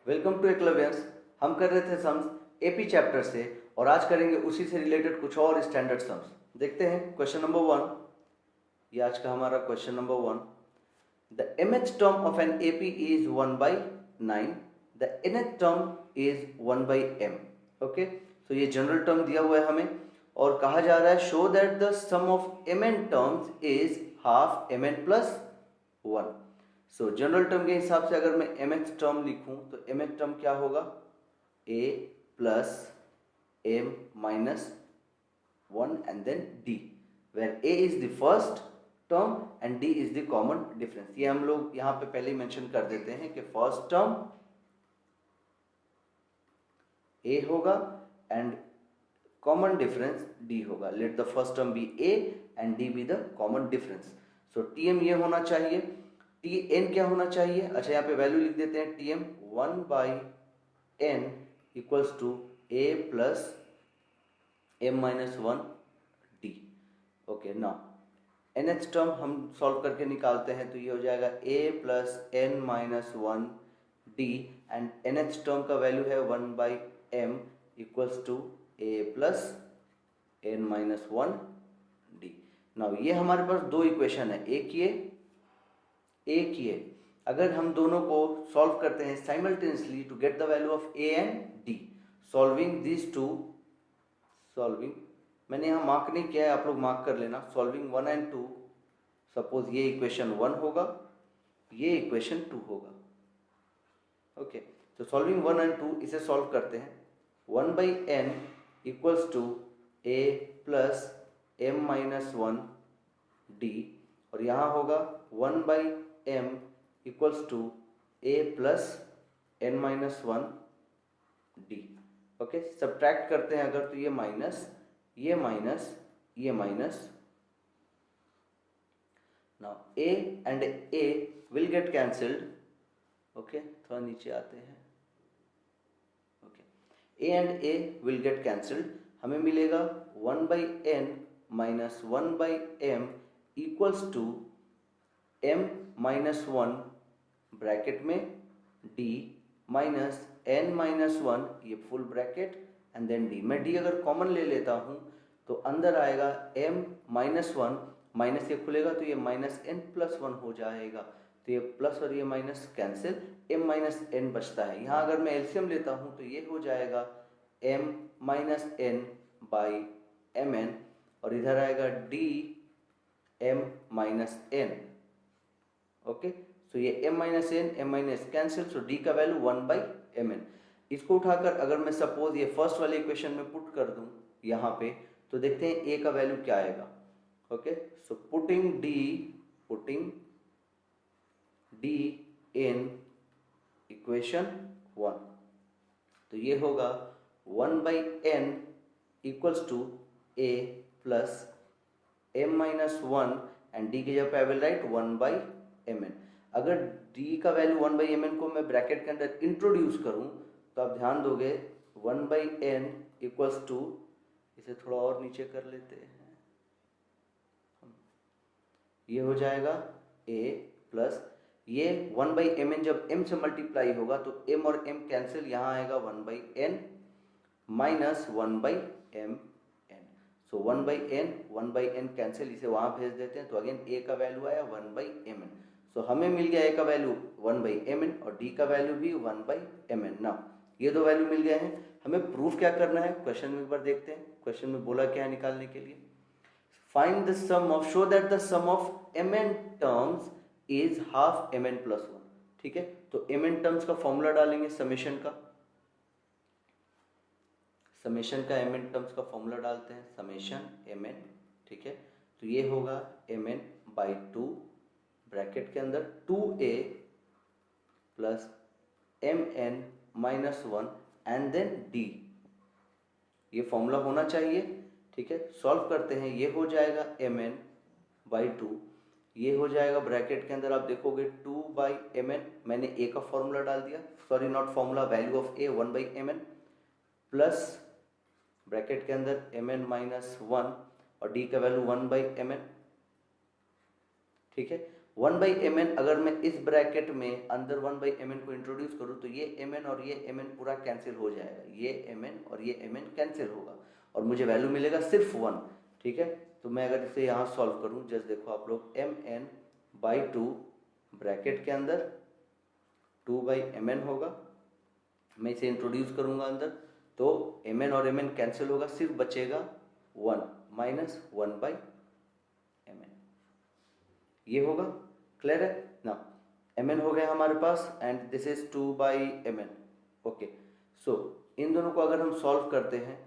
Welcome to एकलव्यंस। हम कर रहे थे सम्स एपी चैप्टर से और आज करेंगे उसी से रिलेटेड कुछ और स्टैंडर्ड सम्स। देखते हैं क्वेश्चन नंबर 1। ये आज का हमारा question number 1। The mth term of an AP is 1/9. The nth term is 1/m. Okay, तो ये जनरल टर्म दिया हुआ है हमें और कहा जा रहा है show that the sum of mn terms is half mn plus 1। So general term के हिसाब से अगर मैं mth टर्म लिखूं तो mth टर्म क्या होगा, a plus m minus 1 and then d, where a is the first term and d is the common difference। ये हम लोग यहाँ पे पहले ही मेंशन कर देते हैं कि फर्स्ट टर्म a होगा एंड कॉमन डिफरेंस d होगा। Let the first term be a and d be the common difference. So tm ये होना चाहिए, tn क्या होना चाहिए, अच्छा यहाँ पे वैल्यू लिख देते हैं tm 1/n equals to a plus m minus 1 d। Okay, now nth term हम सॉल्व करके निकालते हैं तो ये हो जाएगा a plus n minus 1 d and nth term का वैल्यू है 1/m equals to a plus n minus 1 d। Now ये हमारे पास दो इक्वेशन है, एक ये अगर हम दोनों को सॉल्व करते हैं simultaneously to get the value of a and d, solving this two, solving मैंने यहाँ मार्क नहीं किया है, आप लोग मार्क कर लेना। सॉल्विंग 1 एंड 2, सपोज ये इक्वेशन 1 होगा, ये इक्वेशन 2 होगा। ओके, तो सॉल्विंग 1 एंड 2 इसे सॉल्व करते हैं। 1/n equals to a plus m minus 1 d और यहाँ होगा 1/m equals to a plus n minus 1 d। Okay, subtract करते हैं अगर तो ये माइनस, ये माइनस, ये minus. Now a and a will get cancelled. Okay, थोड़ा नीचे आते हैं। Okay, a and a will get cancelled, हमें मिलेगा 1/n minus 1/m equals to m minus 1 bracket में d माइनस n माइनस 1, ये full bracket and then d। मैं d अगर कॉमन ले लेता हूँ तो अंदर आएगा m माइनस 1, माइनस ये खुलेगा तो ये माइनस n प्लस 1 हो जाएगा, तो ये प्लस और ये minus cancel, m minus n बचता है। यहाँ अगर मैं एलसीएम लेता हूँ तो ये हो जाएगा m minus n by mn और इधर आएगा d m minus n। Okay, so ये m minus n, m minus cancel, so d का वैल्यू 1/mn। इसको उठाकर अगर मैं सपोज ये फर्स्ट वाले इक्वेशन में पुट कर दूं यहाँ पे तो देखते हैं a का वैल्यू क्या आएगा। Okay, so putting d in equation 1 तो ये होगा 1/n equals to a plus m minus 1 and d की जगह पे आई विल राइट 1/mn। अगर d का वैल्यू 1/mn को मैं ब्रैकेट के अंदर इंट्रोड्यूस करूं तो आप ध्यान दोगे 1/n इक्वल्स टू, इसे थोड़ा और नीचे कर लेते हैं, ये हो जाएगा a प्लस ये 1/mn, जब m से मल्टीप्लाई होगा तो m और m कैंसिल, यहाँ आएगा 1/n माइनस 1/mn। सो 1/n कैंसिल, इसे वहाँ भेज देते हैं तो अगेन a का वैल्यू आया 1/mn। सो हमें मिल गया a का वैल्यू 1/mn और d का वैल्यू भी 1/mn। नाउ ये दो वैल्यू मिल गए हैं, हमें प्रूफ क्या करना है क्वेश्चन में एक बार देखते हैं। क्वेश्चन में बोला क्या है निकालने के लिए, find the sum of, show that the sum of mn terms is half mn plus 1। ठीक है, तो mn टर्म्स का फॉर्मूला डालेंगे, समेशन का mn टर्म्स का फॉर्मूला डालते हैं, समेशन mn। ठीक है, तो ये होगा mn बाई 2 ब्रैकेट के अंदर 2a plus mn minus 1 and then d, ये फॉर्मूला होना चाहिए। ठीक है, सॉल्व करते हैं, ये हो जाएगा mn बाई 2, ये हो जाएगा ब्रैकेट के अंदर आप देखोगे 2/mn, मैंने a का फॉर्मूला डाल दिया, sorry not formula, value of a 1/mn plus bracket के अंदर mn माइनस 1 और d का वैल्यू 1/mn। ठीक है, 1 बाई एम एन, अगर मैं इस ब्रैकेट में अंदर 1 बाई एम एन को इंट्रोड्यूस करूँ तो ये एम एन और ये एम एन पूरा कैंसिल हो जाएगा, ये एम एन और ये एम एन कैंसिल होगा और मुझे वैल्यू मिलेगा सिर्फ 1। ठीक है, तो मैं अगर इसे यहाँ सॉल्व करूँ, जस्ट देखो आप लोग, एम एन बाई 2 ब्रैकेट के अंदर 2 बाई एम एन होगा, मैं इसे इंट्रोड्यूस करूँगा अंदर तो एम एन और एम एन कैंसिल होगा, सिर्फ बचेगा 1 माइनस 1 बाई एम एन, ये होगा। क्लियर है ना? एम एन हो गया हमारे पास and this is 2 by M n. Okay, so इन दोनों को अगर हम सॉल्व करते हैं,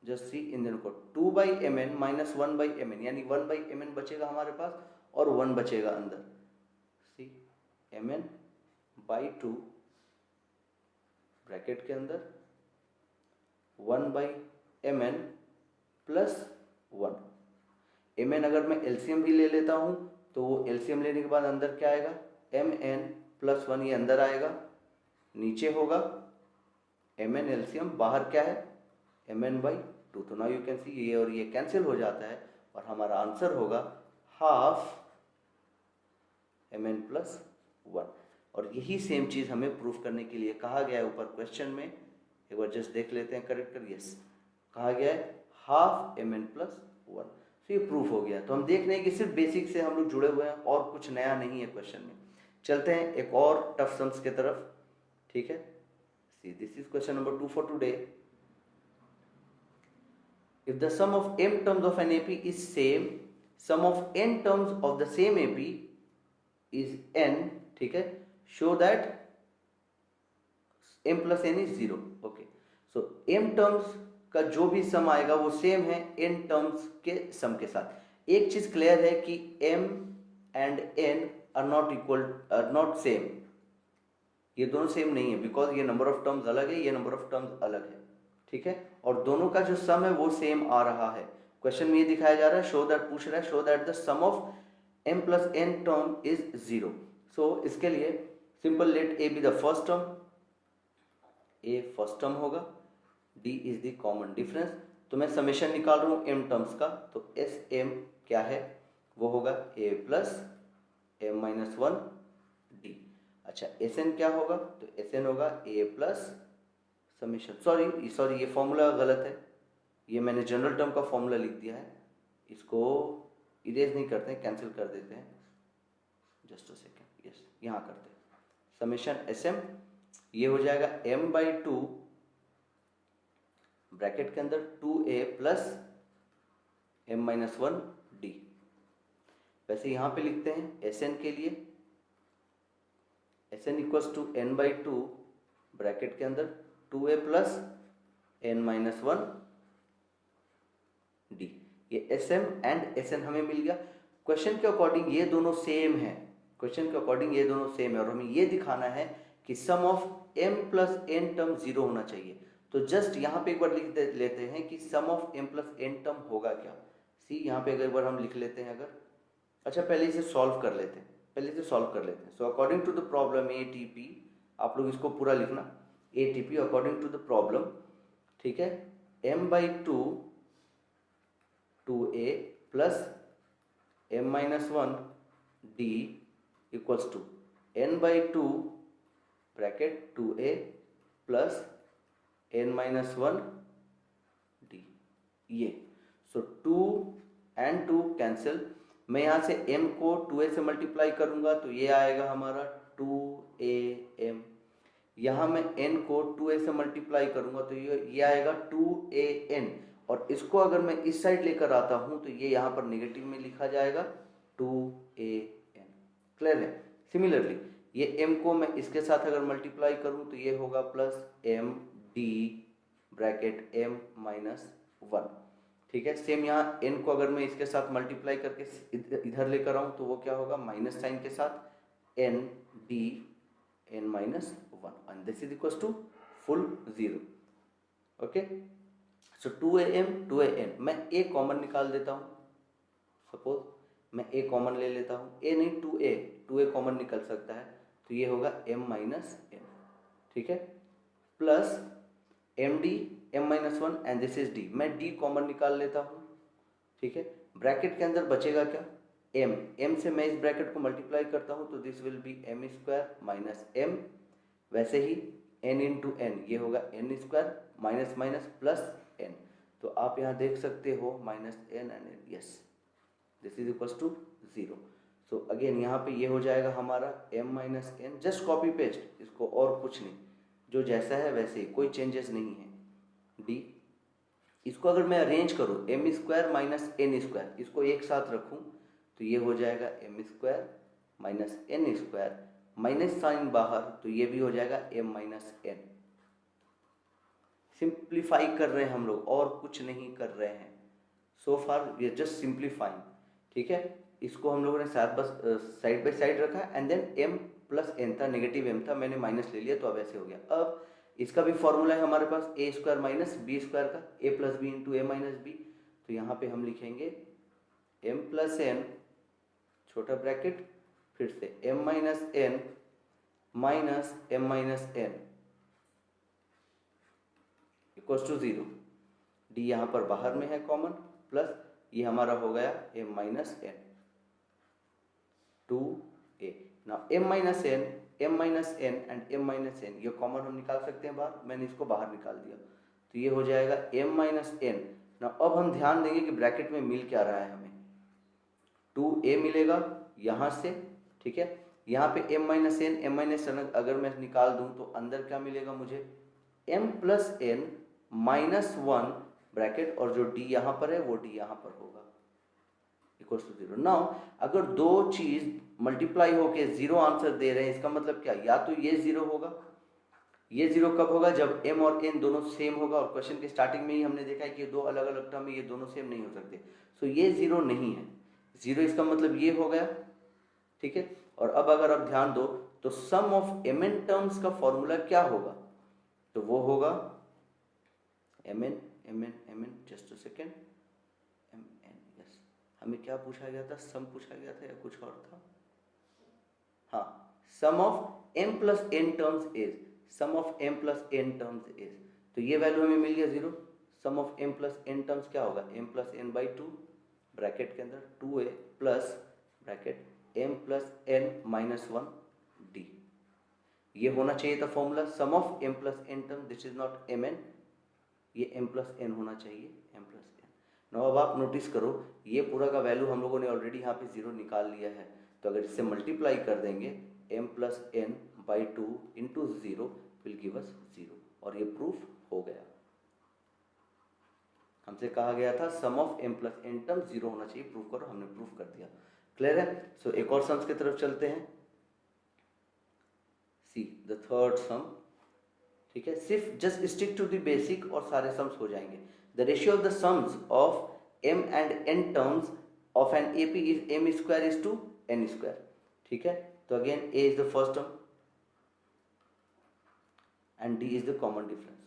जस्ट सी इन दोनों को, 2 by M N minus 1 by M N, यानी 1 बाई एम एन बचेगा हमारे पास और 1 बचेगा अंदर। See M N by 2 bracket के अंदर 1 by M N plus 1। M N अगर मैं एलसीएम भी ले लेता हूँ तो वो एलसीएम लेने के बाद अंदर क्या आएगा, एम एन प्लस 1, ये अंदर आएगा, नीचे होगा एम एन एलसीएम, बाहर क्या है एम एन बाई 2। तो नाउ यू कैन सी ये और ये कैंसिल हो जाता है और हमारा आंसर होगा हाफ एम एन प्लस 1। और यही सेम चीज़ हमें प्रूफ करने के लिए कहा गया है ऊपर क्वेश्चन में, एक बार जस्ट देख लेते हैं करेक्ट कर। यस, कहा गया है हाफ एम एन प्लस 1, तो ये प्रूफ हो गया। तो हम देख रहे हैं कि सिर्फ बेसिक से हम लोग जुड़े हुए हैं और कुछ नया नहीं है क्वेश्चन में। चलते हैं एक और टफ सम्स के तरफ। ठीक है, see this is question number 2 for today. If the sum of m terms of an AP is same, sum of n terms of the same AP is n, ठीक है, show that m plus n is 0। Okay, so m terms का जो भी सम आएगा वो same है n terms के सम के साथ। एक चीज क्लियर है कि m and n are not equal, are not same, ये दोनों सेम नहीं है, बिकॉज ये नंबर ऑफ टर्म्स अलग है, ये नंबर ऑफ टर्म्स अलग है। ठीक है, और दोनों का जो सम है वो सेम आ रहा है। क्वेश्चन में ये दिखाया जा रहा है, शो दैट, पूछ रहा है show that the sum of m plus n term is 0। So इसके लिए simple, let a be the first term, a first term होगा, d is the common difference. तो मैं समेशन निकाल रहा हूँ m टर्म्स का, तो sm क्या है, वो होगा a plus m minus 1 d। अच्छा, sn क्या होगा, तो sn होगा a प्लस समेशन, सॉरी ये फॉर्मूला गलत है, ये मैंने जनरल टर्म का फॉर्मूला लिख दिया है, इसको इरेज नहीं करते हैं, कैंसिल कर देते हैं, जस्ट अ सेकेंड। यस, यहाँ करते हैं समेशन sm, ये हो जाएगा m बाई 2 ब्रैकेट के अंदर 2a plus m minus 1 d। वैसे यहाँ पे लिखते हैं sn के लिए, sn equals to n by 2 bracket के अंदर 2a plus n minus 1 d। ये sm एंड sn हमें मिल गया। क्वेश्चन के अकॉर्डिंग ये दोनों सेम है, क्वेश्चन के अकॉर्डिंग ये दोनों सेम है और हमें ये दिखाना है कि sum of m plus n term 0 होना चाहिए। तो जस्ट यहाँ पे एक बार लिख लेते हैं कि sum of m plus n term होगा क्या। सी यहाँ पे एक बार हम लिख लेते हैं अगर, अच्छा पहले इसे सॉल्व कर लेते हैं, पहले इसे सॉल्व कर लेते हैं। So according to the problem ATP, आप लोग इसको पूरा लिखना, ATP according to the problem, ठीक है, m by 2 2a plus m minus 1 d equals to n by 2 bracket 2a plus n minus 1 d। ये सो 2 एंड 2 कैंसिल, मैं यहाँ से m को 2a से मल्टीप्लाई करूँगा तो ये आएगा हमारा 2am, यहाँ मैं n को 2a से मल्टीप्लाई करूँगा तो ये आएगा 2an, और इसको अगर मैं इस साइड लेकर आता हूँ तो ये यहाँ पर नेगेटिव में लिखा जाएगा 2an। क्लियर है? सिमिलरली ये m को मैं इसके साथ अगर मल्टीप्लाई करूँ तो ये होगा plus m d bracket m minus 1। ठीक है, सेम यहाँ n को अगर मैं इसके साथ मल्टीप्लाई करके इधर लेकर आऊँ तो वो क्या होगा, माइनस साइन के साथ n d n minus 1 and this is equals to full 0। Okay, so 2am 2an, मैं a कॉमन निकाल देता हूँ, सपोज मैं a कॉमन ले लेता हूँ, a नहीं 2a कॉमन निकल सकता है, तो ये होगा m माइनस m। ठीक है, plus md m minus 1 and this is d, मैं d कॉमन निकाल लेता हूँ। ठीक है, ब्रैकेट के अंदर बचेगा क्या, m से मैं इस ब्रैकेट को मल्टीप्लाई करता हूँ तो this will be m square minus m, वैसे ही n इंटू एन ये होगा n square minus minus plus n, तो आप यहाँ देख सकते हो minus n and n, yes this is equals to 0। So again यहाँ पे ये हो जाएगा हमारा m minus n, just copy paste इसको, और कुछ नहीं, जो जैसा है वैसे ही, कोई चेंजेस नहीं है। d इसको अगर मैं अरेंज करूँ m square minus n square, इसको एक साथ रखूँ तो ये हो जाएगा m square minus n square, minus sign बाहर तो ये भी हो जाएगा m माइनस n। सिंप्लीफाई कर रहे हैं हम लोग, और कुछ नहीं कर रहे हैं। So far we are just simplifying, ठीक है। इसको हम लोगों ने साइड बाय साइड रखा and then m plus n था, नेगेटिव m था, मैंने माइनस ले लिया तो अब ऐसे हो गया। अब इसका भी फॉर्मूला है हमारे पास a square minus B square का, a plus B into A minus B, तो यहाँ पे हम लिखेंगे m प्लस n छोटा ब्रैकेट फिर से m minus n minus m minus n equals to 0। d यहाँ पर बाहर में है कॉमन, प्लस ये हमारा हो गया m minus n 2a। Now m minus n and m minus n ये कॉमन हम निकाल सकते हैं बाहर, मैंने इसको बाहर निकाल दिया तो ये हो जाएगा m माइनस n। नाउ अब हम ध्यान देंगे कि ब्रैकेट में मिल क्या रहा है, हमें 2a मिलेगा यहाँ से, ठीक है। यहाँ पे m माइनस n अगर मैं निकाल दूँ तो अंदर क्या मिलेगा मुझे, m plus n minus 1 bracket, और जो d यहाँ पर है वो d यहाँ पर होगा इक्वल्स टू 0। नाउ अगर दो चीज मल्टीप्लाई होके 0 आंसर दे रहे हैं, इसका मतलब क्या, या तो ये 0 होगा, ये 0 कब होगा, जब m और n दोनों सेम होगा, और क्वेश्चन के स्टार्टिंग में ही हमने देखा है कि दो अलग अलग टर्म में ये दोनों सेम नहीं हो सकते। सो ये 0 नहीं है, 0 इसका मतलब ये हो गया, ठीक है। और अब अगर आप ध्यान दो तो सम ऑफ mn टर्म्स का फॉर्मूला क्या होगा, तो वो होगा mn just a second, mn, yes. हमें क्या पूछा गया था, सम पूछा गया था या कुछ और था, हाँ, sum of m plus n terms is, sum of m plus n terms is, तो ये वैल्यू हमें मिल गया 0। Sum of m plus n terms क्या होगा, m plus n by 2 bracket के अंदर 2a plus bracket m plus n minus 1 d, ये होना चाहिए था formula, sum of m plus n term, this is not mn, ये m प्लस n होना चाहिए, m प्लस n। नो अब आप नोटिस करो ये पूरा का वैल्यू हम लोगों ने ऑलरेडी यहाँ पे 0 निकाल लिया है, तो अगर इससे मल्टीप्लाई कर देंगे m plus n by 2 into 0 will give us 0, और ये प्रूफ हो गया। हमसे कहा गया था sum of m plus n term 0 होना चाहिए, प्रूफ करो, हमने प्रूफ कर दिया। क्लियर है। सो एक और सम्स की तरफ चलते हैं, सी द थर्ड सम, ठीक है। सिर्फ just stick to the basic और सारे सम्स हो जाएंगे। The ratio of the sums of m and n terms of an AP is m square is to n square, ठीक है। तो again a is the first term and d is the common difference.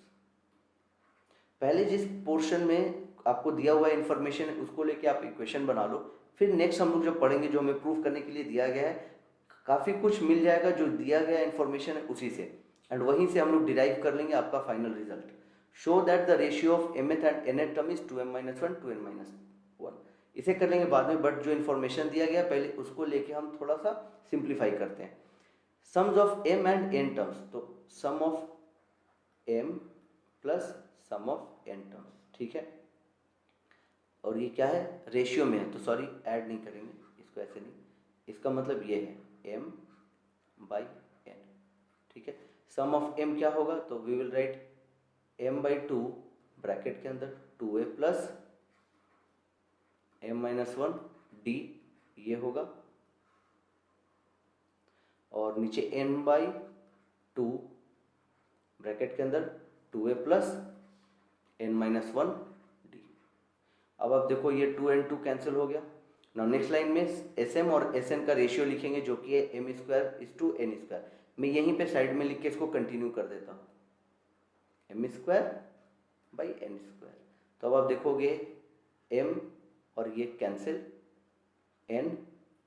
पहले जिस portion में आपको दिया हुआ information है उसको लेके आप इक्वेशन बना लो, फिर नेक्स्ट हम लोग जब पढ़ेंगे जो हमें प्रूफ करने के लिए दिया गया है, काफ़ी कुछ मिल जाएगा जो दिया गया इंफॉर्मेशन है उसी से, एंड वहीं से हम लोग डिराइव कर लेंगे आपका final result. Show that the ratio of mth and nth term is 2m minus 1 2n minus 1, इसे कर लेंगे बाद में, बट जो इन्फॉर्मेशन दिया गया पहले उसको लेके हम थोड़ा सा सिंप्लीफाई करते हैं। Sums of m and n terms, तो sum of m plus sum of n terms, ठीक है। और ये क्या है, रेशियो में है, तो सॉरी ऐड नहीं करेंगे इसको, ऐसे नहीं, इसका मतलब ये है m बाई n, ठीक है। सम ऑफ m क्या होगा, तो we will write m by 2 bracket के अंदर 2a plus m minus 1 d, ये होगा, और नीचे n बाई 2 ब्रैकेट के अंदर 2a plus n minus 1 d। अब आप देखो ये 2 and 2 कैंसिल हो गया। नाउ नेक्स्ट लाइन में sm और sn का रेशियो लिखेंगे जो कि है m square is to n square. मैं यहीं पे साइड में लिख के इसको कंटिन्यू कर देता हूँ, m square by n square. तो अब आप देखोगे m और ये कैंसिल, n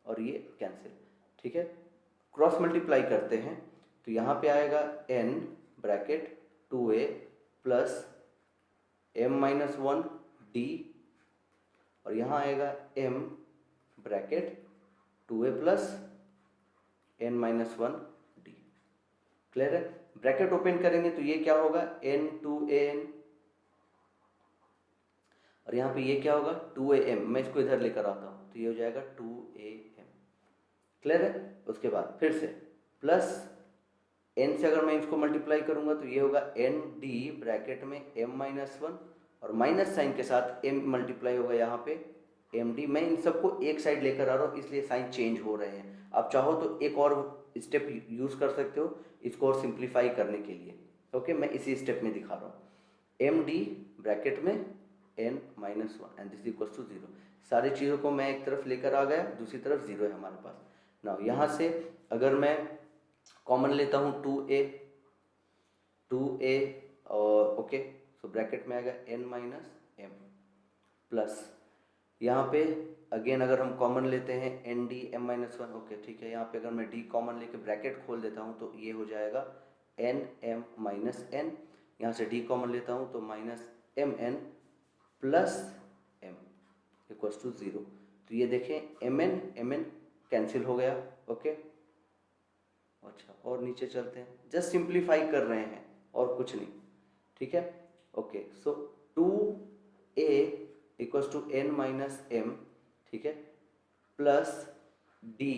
और ये कैंसिल, ठीक है। क्रॉस मल्टीप्लाई करते हैं तो यहाँ पे आएगा n bracket 2a plus m minus 1 d, और यहाँ आएगा m bracket 2a plus n minus 1 d। Clear है? ब्रैकेट ओपन करेंगे तो ये क्या होगा, n 2an, और यहाँ पे ये क्या होगा 2am। मैं इसको इधर लेकर आता हूँ तो ये हो जाएगा 2am। क्लियर है? उसके बाद फिर से प्लस n से अगर मैं इसको मल्टीप्लाई करूंगा तो ये होगा n d ब्रैकेट में m माइनस 1, और माइनस साइन के साथ m मल्टीप्लाई होगा यहाँ पे एम डी। मैं इन सबको एक साइड लेकर आ रहा हूँ इसलिए साइन चेंज हो रहे हैं। आप चाहो तो एक और स्टेप यूज कर सकते हो इसको और सिंप्लीफाई करने के लिए। ओके, मैं इसी स्टेप में दिखा रहा हूँ। एम डी ब्रैकेट में n minus 1 and this equals to 0। सारी चीज़ों को मैं एक तरफ लेकर आ गया, दूसरी तरफ 0 है हमारे पास। नाउ यहाँ से अगर मैं कॉमन लेता हूँ 2a और ओके, सो ब्रैकेट में आएगा n माइनस m प्लस यहाँ पे अगेन अगर हम कॉमन लेते हैं N D M minus 1। Okay ठीक है, यहाँ पे अगर मैं d कॉमन लेके ब्रैकेट खोल देता हूँ तो ये हो जाएगा एन एम माइनस एन। यहाँ से d कॉमन लेता हूँ तो minus M N plus M equals to 0। तो ये देखें एम एन कैंसिल हो गया। ओके, अच्छा और नीचे चलते हैं, जस्ट सिंप्लीफाई कर रहे हैं और कुछ नहीं। ठीक है, okay, so 2a equals to n minus m, ठीक है, प्लस d।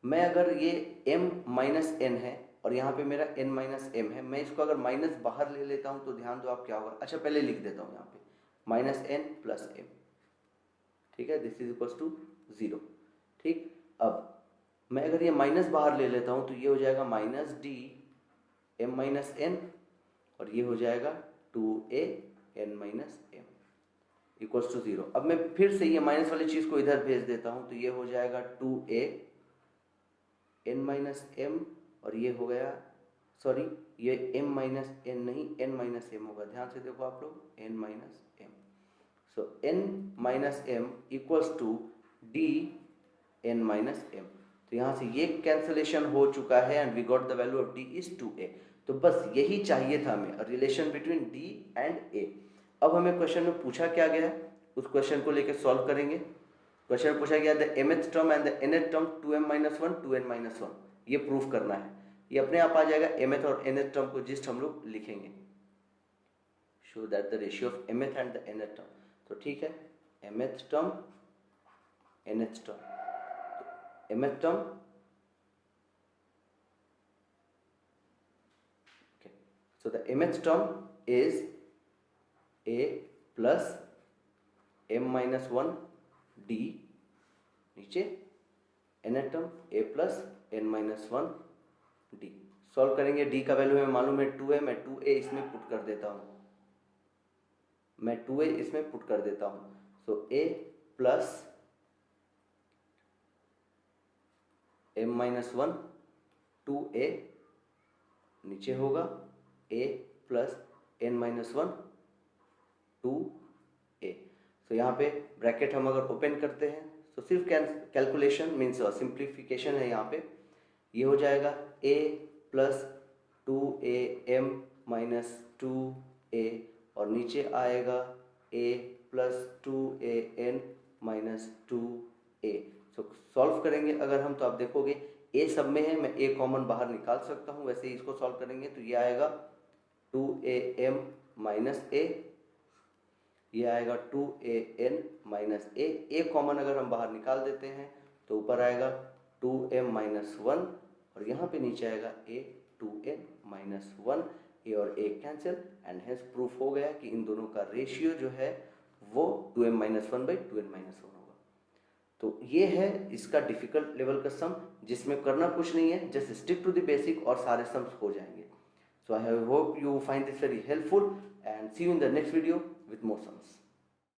मैं अगर ये m माइनस n है और यहाँ पे मेरा n माइनस m है, मैं इसको अगर माइनस बाहर ले लेता हूँ तो ध्यान दो आप क्या होगा। अच्छा पहले लिख देता हूँ यहाँ पे माइनस n प्लस m, ठीक है, दिस इज इक्वल्स टू 0। ठीक, अब मैं अगर ये माइनस बाहर ले लेता हूँ तो ये हो जाएगा minus D M minus N, और ये हो जाएगा 2a n minus M equals to 0। अब मैं फिर से ये माइनस वाली चीज़ को इधर भेज देता हूँ तो ये हो जाएगा 2a n माइनस एम, और ये हो गया, सॉरी ये m माइनस n नहीं n माइनस m होगा। ध्यान से देखो आप लोग, n minus m, so n minus m equals to d n minus m। तो यहाँ से ये कैंसलेशन हो चुका है and we got the value of d is 2a। तो बस यही चाहिए था हमें, relation between d and a। अब हमें क्वेश्चन में पूछा क्या गया है, उस क्वेश्चन को लेकर सॉल्व करेंगे। क्वेश्चन में पूछा गया the mth term and the nth term 2m minus 1 2n minus 1, ये प्रूफ करना है। ये अपने आप आ जाएगा, mth और nth टर्म को जिस्ट हम लोग लिखेंगे, show that the ratio of mth and the nth term. तो ठीक है, mth term nth term, mth term, okay, so the mth term is a plus m minus 1 d, नीचे nth term a plus n minus 1 d। Solve करेंगे, d का value हमें मालूम है 2 है, मैं 2a इसमें पुट कर देता हूँ, मैं 2a इसमें पुट कर देता हूँ। सो a plus m minus 1 2a, नीचे होगा a plus n minus 1 2a। तो यहाँ पे ब्रैकेट हम अगर ओपन करते हैं तो सिर्फ कैलकुलेशन मीन्स सिंप्लीफिकेशन है। यहाँ पे ये हो जाएगा a plus 2am minus 2a, और नीचे आएगा a plus 2an minus 2a। Solve करेंगे अगर हम तो आप देखोगे a सब में है, मैं a कॉमन बाहर निकाल सकता हूँ। वैसे ही इसको सॉल्व करेंगे तो ये आएगा 2am माइनस a, ये आएगा 2an माइनस a कॉमन अगर हम बाहर निकाल देते हैं तो ऊपर आएगा 2m माइनस 1, और यहाँ पे नीचे आएगा a 2n माइनस 1, a और a cancel and hence proof हो गया कि इन दोनों का रेशियो जो है वो 2m minus 1 by 2n minus 1 होगा। तो ये है इसका डिफिकल्ट लेवल का सम, जिसमें करना कुछ नहीं है, just stick to the basic और सारे सम्स हो जाएंगे। So I hope you find this very helpful and see you in the next video with more sums.